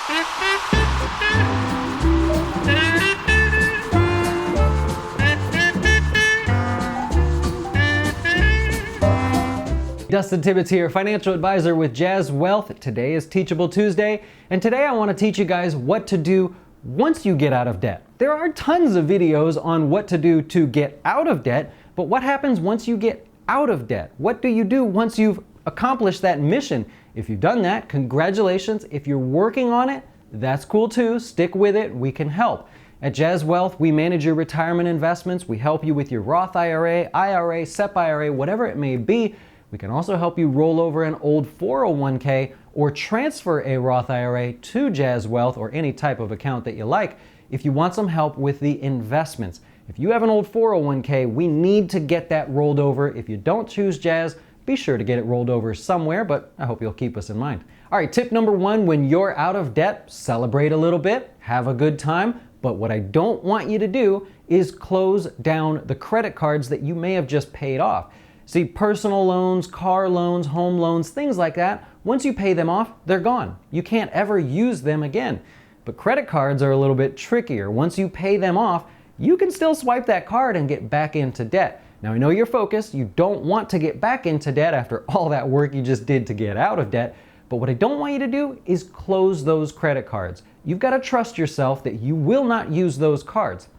Dustin Tibbetts here, financial advisor with Jazz Wealth. Today is Teachable Tuesday, and today I want to teach you guys what to do once you get out of debt. There are tons of videos on what to do to get out of debt, but what happens once you get out of debt? What do you do once you've accomplished that mission? If you've done that, congratulations. If you're working on it, that's cool too. Stick with it. We can help. At Jazz Wealth, we manage your retirement investments. We help you with your Roth IRA, SEP IRA, whatever it may be. We can also help you roll over an old 401k or transfer a Roth IRA to Jazz Wealth or any type of account that you like if you want some help with the investments. If you have an old 401k, we need to get that rolled over. If you don't choose Jazz, be sure to get it rolled over somewhere, but I hope you'll keep us in mind. All right, tip number one, when you're out of debt, celebrate a little bit, have a good time, but what I don't want you to do is close down the credit cards that you may have just paid off. See, personal loans, car loans, home loans, things like that, once you pay them off, they're gone. You can't ever use them again. But credit cards are a little bit trickier. Once you pay them off, you can still swipe that card and get back into debt. Now, I know you're focused. You don't want to get back into debt after all that work you just did to get out of debt. But what I don't want you to do is close those credit cards. You've got to trust yourself that you will not use those cards.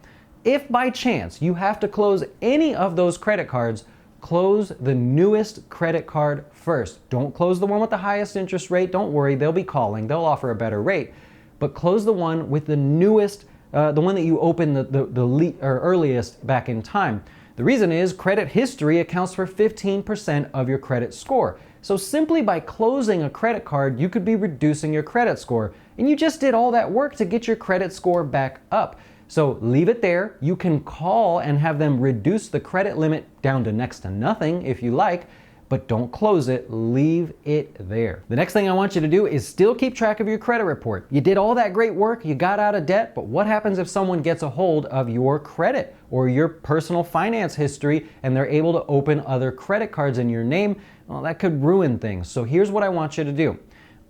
If by chance you have to close any of those credit cards, close the newest credit card first. Don't close the one with the highest interest rate. Don't worry, they'll be calling. They'll offer a better rate. But close the one with the newest, the one that you opened the earliest back in time. The reason is credit history accounts for 15% of your credit score. So simply by closing a credit card, you could be reducing your credit score. And you just did all that work to get your credit score back up. So leave it there. You can call and have them reduce the credit limit down to next to nothing if you like, but don't close it. Leave it there. The next thing I want you to do is still keep track of your credit report. You did all that great work, you got out of debt, but what happens if someone gets a hold of your credit or your personal finance history and they're able to open other credit cards in your name? Well, that could ruin things. So here's what I want you to do.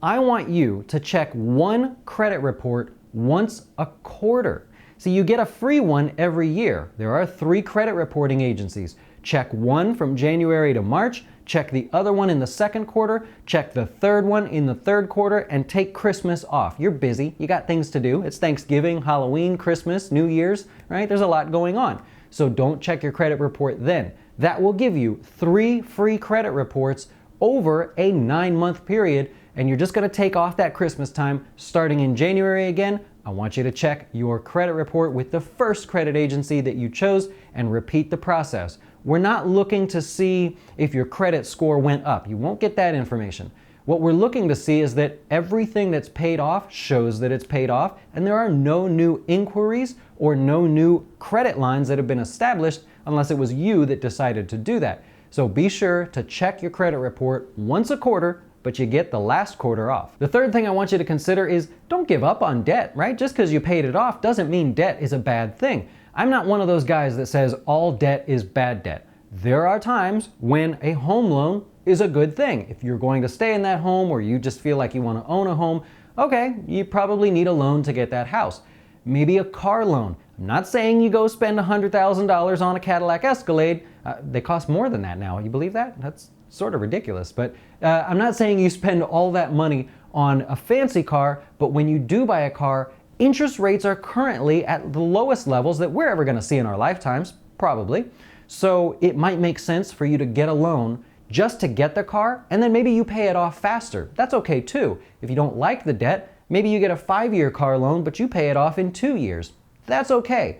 I want you to check one credit report once a quarter. See, you get a free one every year. There are 3 credit reporting agencies. Check one from January to March, check the other one in the second quarter, check the third one in the third quarter, and take Christmas off. You're busy, you got things to do. It's Thanksgiving, Halloween, Christmas, New Year's, right? There's a lot going on. So don't check your credit report then. That will give you 3 free credit reports over a 9-month period, and you're just gonna take off that Christmas time. Starting in January again, I want you to check your credit report with the first credit agency that you chose and repeat the process. We're not looking to see if your credit score went up. You won't get that information. What we're looking to see is that everything that's paid off shows that it's paid off, and there are no new inquiries or no new credit lines that have been established unless it was you that decided to do that. So be sure to check your credit report once a quarter, but you get the last quarter off. The third thing I want you to consider is don't give up on debt, right? Just because you paid it off doesn't mean debt is a bad thing. I'm not one of those guys that says all debt is bad debt. There are times when a home loan is a good thing. If you're going to stay in that home or you just feel like you want to own a home, okay, you probably need a loan to get that house. Maybe a car loan. I'm not saying you go spend $100,000 on a Cadillac Escalade. They cost more than that now. You believe that? That's sort of ridiculous, but I'm not saying you spend all that money on a fancy car, but when you do buy a car, interest rates are currently at the lowest levels that we're ever going to see in our lifetimes, probably. So it might make sense for you to get a loan just to get the car, and then maybe you pay it off faster. That's okay too. If you don't like the debt, maybe you get a 5-year car loan, but you pay it off in 2 years. That's okay.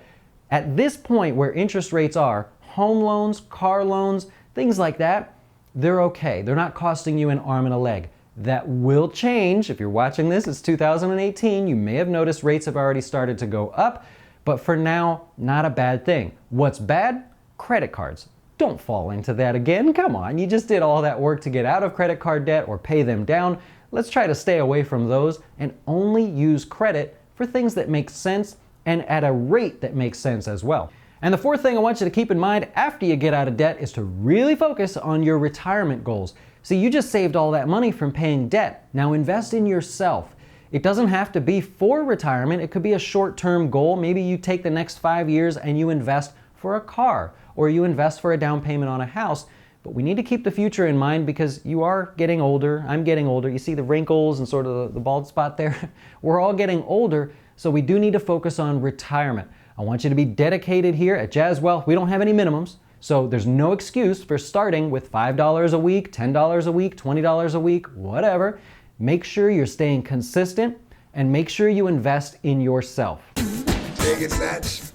At this point where interest rates are, home loans, car loans, things like that, they're okay. They're not costing you an arm and a leg. That will change. If you're watching this, it's 2018. You may have noticed rates have already started to go up, but for now, not a bad thing. What's bad? Credit cards. Don't fall into that again. Come on, you just did all that work to get out of credit card debt or pay them down. Let's try to stay away from those and only use credit for things that make sense and at a rate that makes sense as well. And the fourth thing I want you to keep in mind after you get out of debt is to really focus on your retirement goals. See, you just saved all that money from paying debt. Now invest in yourself. It doesn't have to be for retirement. It could be a short-term goal. Maybe you take the next 5 years and you invest for a car, or you invest for a down payment on a house. But we need to keep the future in mind because you are getting older. I'm getting older. You see the wrinkles and sort of the bald spot there? We're all getting older, so we do need to focus on retirement. I want you to be dedicated here at Jazz Wealth. We don't have any minimums, so there's no excuse for starting with $5 a week, $10 a week, $20 a week, whatever. Make sure you're staying consistent and make sure you invest in yourself. Take it, Snatch.